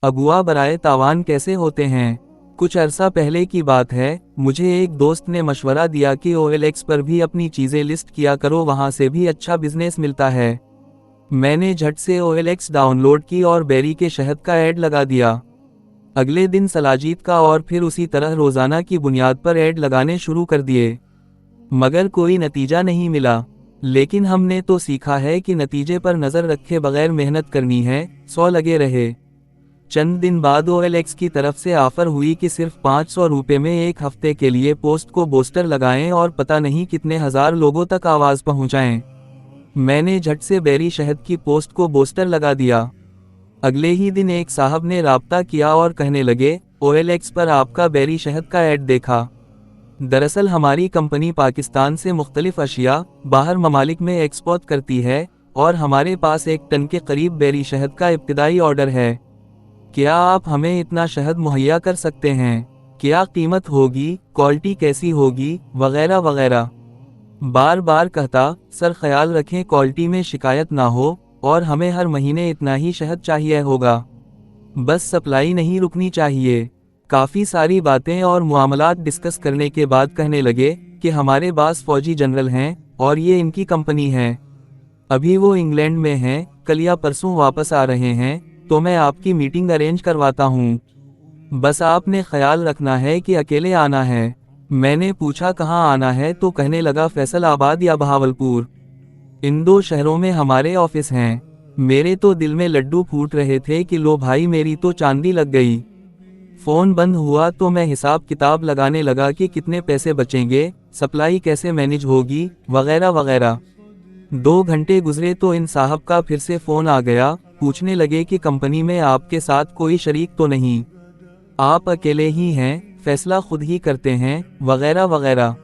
अगुआ बराए तावान कैसे होते हैं? कुछ अरसा पहले की बात है, मुझे एक दोस्त ने मशवरा दिया कि OLX पर भी अपनी चीज़ें लिस्ट किया करो, वहाँ से भी अच्छा बिजनेस मिलता है। मैंने झट से OLX डाउनलोड की और बेरी के शहद का ऐड लगा दिया। अगले दिन सलाजीत का और फिर उसी तरह रोज़ाना की बुनियाद पर ऐड लगाने शुरू कर दिए, मगर कोई नतीजा नहीं मिला। लेकिन हमने तो सीखा है कि नतीजे पर नज़र रखे बगैर मेहनत करनी है, 100 लगे रहे। चंद दिन बाद OLX की तरफ से ऑफर हुई कि सिर्फ 500 रुपये में एक हफ्ते के लिए पोस्ट को बूस्टर लगाएं और पता नहीं कितने हजार लोगों तक आवाज़ पहुंचाएं। मैंने झट से बेरी शहद की पोस्ट को बूस्टर लगा दिया। अगले ही दिन एक साहब ने राब्ता किया और कहने लगे, OLX पर आपका बेरी शहद का ऐड देखा। दरअसल हमारी कंपनी पाकिस्तान से मुख्तलिफ अशिया बाहर ममालिक में एक्सपोर्ट करती है और हमारे पास 1 टन के करीब बेरी शहद का इब्तिदाई ऑर्डर है। क्या आप हमें इतना शहद मुहैया कर सकते हैं? क्या कीमत होगी, क्वालिटी कैसी होगी, वगैरह वगैरह। बार बार कहता, सर ख्याल रखें क्वालिटी में शिकायत ना हो और हमें हर महीने इतना ही शहद चाहिए होगा, बस सप्लाई नहीं रुकनी चाहिए। काफ़ी सारी बातें और मामलात डिस्कस करने के बाद कहने लगे कि हमारे पास फौजी जनरल हैं और ये इनकी कंपनी है। अभी वो इंग्लैंड में हैं, कल या परसों वापस आ रहे हैं, तो मैं आपकी मीटिंग अरेंज करवाता हूँ। बस आपने ख्याल रखना है कि अकेले आना है। मैंने पूछा कहाँ आना है, तो कहने लगा फैसलाबाद या बहावलपुर। इन 2 शहरों में हमारे ऑफिस हैं। मेरे तो दिल में लड्डू फूट रहे थे कि लो भाई मेरी तो चांदी लग गई। फ़ोन बंद हुआ तो मैं हिसाब किताब लगाने लगा कि कितने पैसे बचेंगे, सप्लाई कैसे मैनेज होगी, वगैरह वगैरह। 2 घंटे गुजरे तो इन साहब का फिर से फ़ोन आ गया। पूछने लगे कि कंपनी में आपके साथ कोई शरीक तो नहीं, आप अकेले ही हैं, फैसला खुद ही करते हैं, वगैरह वगैरह।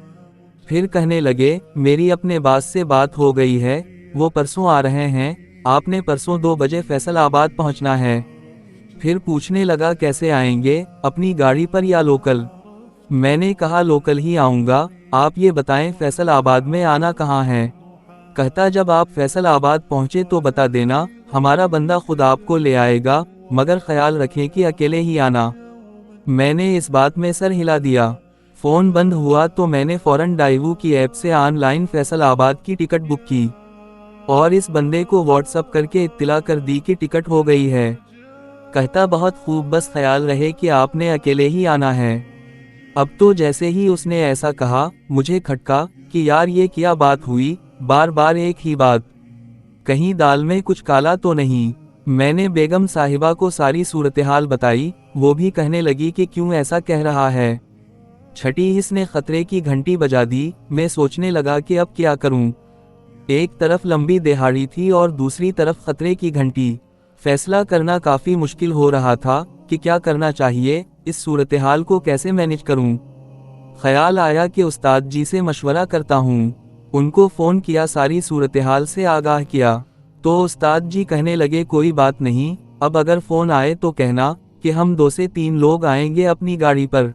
फिर कहने लगे, मेरी अपने बास से बात हो गई है, वो परसों आ रहे हैं, आपने परसों 2 बजे फैसलाबाद पहुंचना है। फिर पूछने लगा कैसे आएंगे, अपनी गाड़ी पर या लोकल? मैंने कहा लोकल ही आऊँगा, आप ये बताएं फैसलाबाद में आना कहाँ है? कहता जब आप फैसलाबाद पहुँचे तो बता देना, हमारा बंदा खुद आपको ले आएगा, मगर ख्याल रखें कि अकेले ही आना। मैंने इस बात में सर हिला दिया। फ़ोन बंद हुआ तो मैंने फ़ौरन डाइवू की ऐप से ऑनलाइन फैसलाबाद की टिकट बुक की और इस बंदे को व्हाट्सअप करके इत्तला कर दी कि टिकट हो गई है। कहता बहुत खूब, बस ख्याल रहे कि आपने अकेले ही आना है। अब तो जैसे ही उसने ऐसा कहा, मुझे खटका कि यार ये क्या बात हुई, बार बार एक ही बात, कहीं दाल में कुछ काला तो नहीं। मैंने बेगम साहिबा को सारी सूरत-ए-हाल बताई, वो भी कहने लगी कि क्यों ऐसा कह रहा है। छठी इसने खतरे की घंटी बजा दी। मैं सोचने लगा कि अब क्या करूं। एक तरफ लंबी दिहाड़ी थी और दूसरी तरफ खतरे की घंटी। फैसला करना काफ़ी मुश्किल हो रहा था कि क्या करना चाहिए, इस सूरत-ए-हाल को कैसे मैनेज करूं। ख्याल आया कि उस्ताद जी से मशवरा करता हूं। उनको फ़ोन किया, सारी सूरत-ए-हाल से आगाह किया, तो उस्ताद जी कहने लगे कोई बात नहीं, अब अगर फ़ोन आए तो कहना कि हम 2 से 3 लोग आएंगे अपनी गाड़ी पर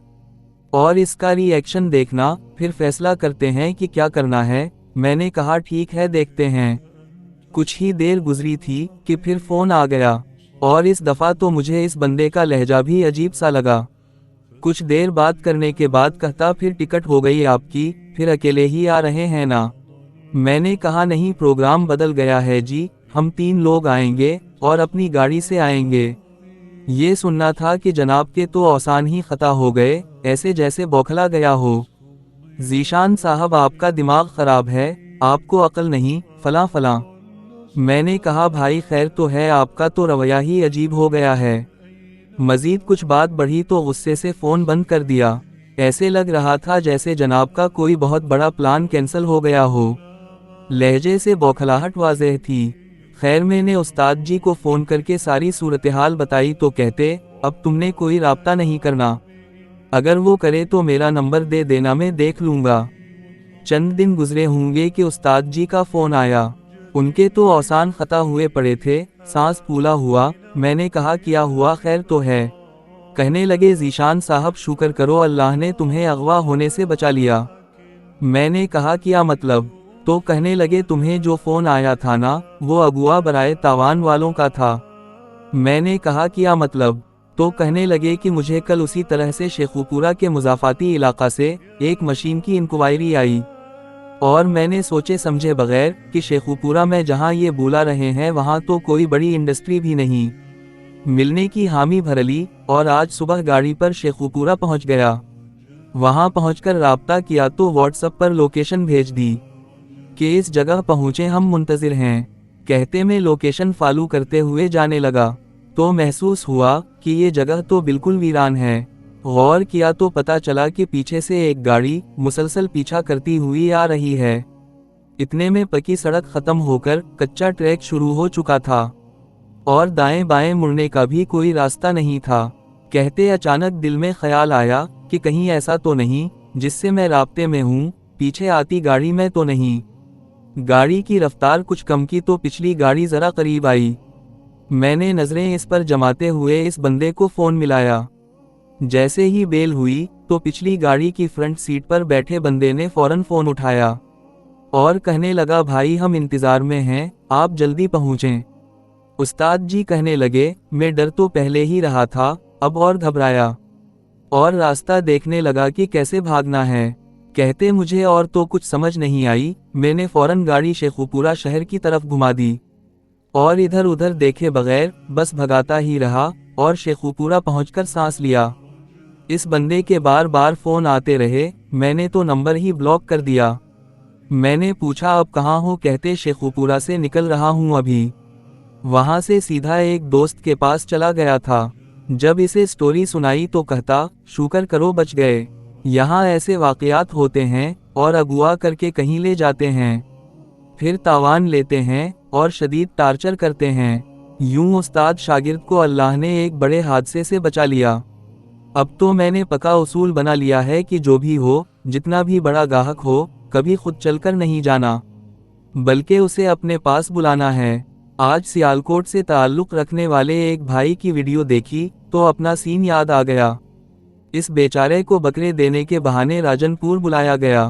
और इसका रिएक्शन देखना, फिर फैसला करते हैं कि क्या करना है। मैंने कहा ठीक है, देखते हैं। कुछ ही देर गुजरी थी कि फिर फ़ोन आ गया और इस दफ़ा तो मुझे इस बंदे का लहजा भी अजीब सा लगा। कुछ देर बात करने के बाद कहता फिर टिकट हो गई आपकी, फिर अकेले ही आ रहे हैं ना? मैंने कहा नहीं, प्रोग्राम बदल गया है जी, हम 3 लोग आएंगे और अपनी गाड़ी से आएंगे। ये सुनना था कि जनाब के तो औसान ही खता हो गए, ऐसे जैसे बौखला गया हो। जीशान साहब आपका दिमाग ख़राब है, आपको अक्ल नहीं, फलां फलां। मैंने कहा भाई खैर तो है, आपका तो रवैया ही अजीब हो गया है। मज़ीद कुछ बात बढ़ी तो गुस्से से फ़ोन बंद कर दिया। ऐसे लग रहा था जैसे जनाब का कोई बहुत बड़ा प्लान कैंसिल हो गया हो। लहजे से बौखलाहट वाज़ेह थी। खैर मैंने उस्ताद जी को फ़ोन करके सारी सूरत-ए-हाल बताई तो कहते अब तुमने कोई राब्ता नहीं करना, अगर वो करे तो मेरा नंबर दे देना, मैं देख लूँगा। चंद दिन गुजरे होंगे कि उस्ताद जी का फ़ोन आया। उनके तो औसान खता हुए पड़े थे, सांस फूला हुआ। मैंने कहा क्या हुआ, खैर तो है? कहने लगे जीशान साहब शुक्र करो अल्लाह ने तुम्हें अगवा होने से बचा लिया। मैंने कहा क्या मतलब? तो कहने लगे तुम्हें जो फ़ोन आया था ना, वो अगुआ बराए तावान वालों का था। मैंने कहा क्या मतलब? तो कहने लगे कि मुझे कल उसी तरह से शेखुपुरा के मुजाफाती इलाका से एक मशीन की इंक्वायरी आई, और मैंने सोचे समझे बगैर कि शेखुपुरा में जहां ये बुला रहे हैं वहां तो कोई बड़ी इंडस्ट्री भी नहीं मिलने की हामी भर ली, और आज सुबह गाड़ी पर शेखुपुरा पहुंच गया। वहां पहुंचकर राब्ता किया तो व्हाट्सएप पर लोकेशन भेज दी कि इस जगह पहुंचे, हम मुंतजिर हैं। कहते में लोकेशन फॉलो करते हुए जाने लगा तो महसूस हुआ कि ये जगह तो बिल्कुल वीरान है। गौर किया तो पता चला कि पीछे से एक गाड़ी मुसलसल पीछा करती हुई आ रही है। इतने में पक्की सड़क खत्म होकर कच्चा ट्रैक शुरू हो चुका था और दाएं बाएं मुड़ने का भी कोई रास्ता नहीं था। कहते अचानक दिल में ख्याल आया कि कहीं ऐसा तो नहीं जिससे मैं राब्ते में हूँ, पीछे आती गाड़ी में तो नहीं। गाड़ी की रफ्तार कुछ कम की तो पिछली गाड़ी जरा करीब आई। मैंने नजरें इस पर जमाते हुए इस बंदे को फोन मिलाया। जैसे ही बेल हुई तो पिछली गाड़ी की फ्रंट सीट पर बैठे बंदे ने फौरन फोन उठाया और कहने लगा, भाई हम इंतजार में हैं, आप जल्दी पहुंचें। उस्ताद जी, कहने लगे, मैं डर तो पहले ही रहा था, अब और घबराया और रास्ता देखने लगा कि कैसे भागना है। कहते मुझे और तो कुछ समझ नहीं आई। मैंने फौरन गाड़ी शेखुपुरा शहर की तरफ घुमा दी और इधर उधर देखे बगैर बस भगाता ही रहा और शेखुपुरा पहुंचकर सांस लिया। इस बंदे के बार बार फोन आते रहे, मैंने तो नंबर ही ब्लॉक कर दिया। मैंने पूछा अब कहाँ हो? कहते शेखुपुरा से निकल रहा हूँ अभी। वहां से सीधा एक दोस्त के पास चला गया था। जब इसे स्टोरी सुनाई तो कहता, शुक्र करो बच गए। यहाँ ऐसे वाकयात होते हैं और अगुआ करके कहीं ले जाते हैं, फिर तावान लेते हैं और शदीद टार्चर करते हैं। यूं उस्ताद शागिर्द को अल्लाह ने एक बड़े हादसे से बचा लिया। अब तो मैंने पक्का उसूल बना लिया है कि जो भी हो, जितना भी बड़ा गाहक हो, कभी खुद चलकर नहीं जाना, बल्कि उसे अपने पास बुलाना है। आज सियालकोट से ताल्लुक़ रखने वाले एक भाई की वीडियो देखी तो अपना सीन याद आ गया। इस बेचारे को बकरे देने के बहाने राजनपुर बुलाया गया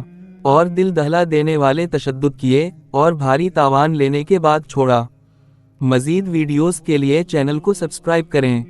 और दिल दहला देने वाले तशद्दुद किए और भारी तावान लेने के बाद छोड़ा। मज़ीद वीडियोस के लिए चैनल को सब्सक्राइब करें।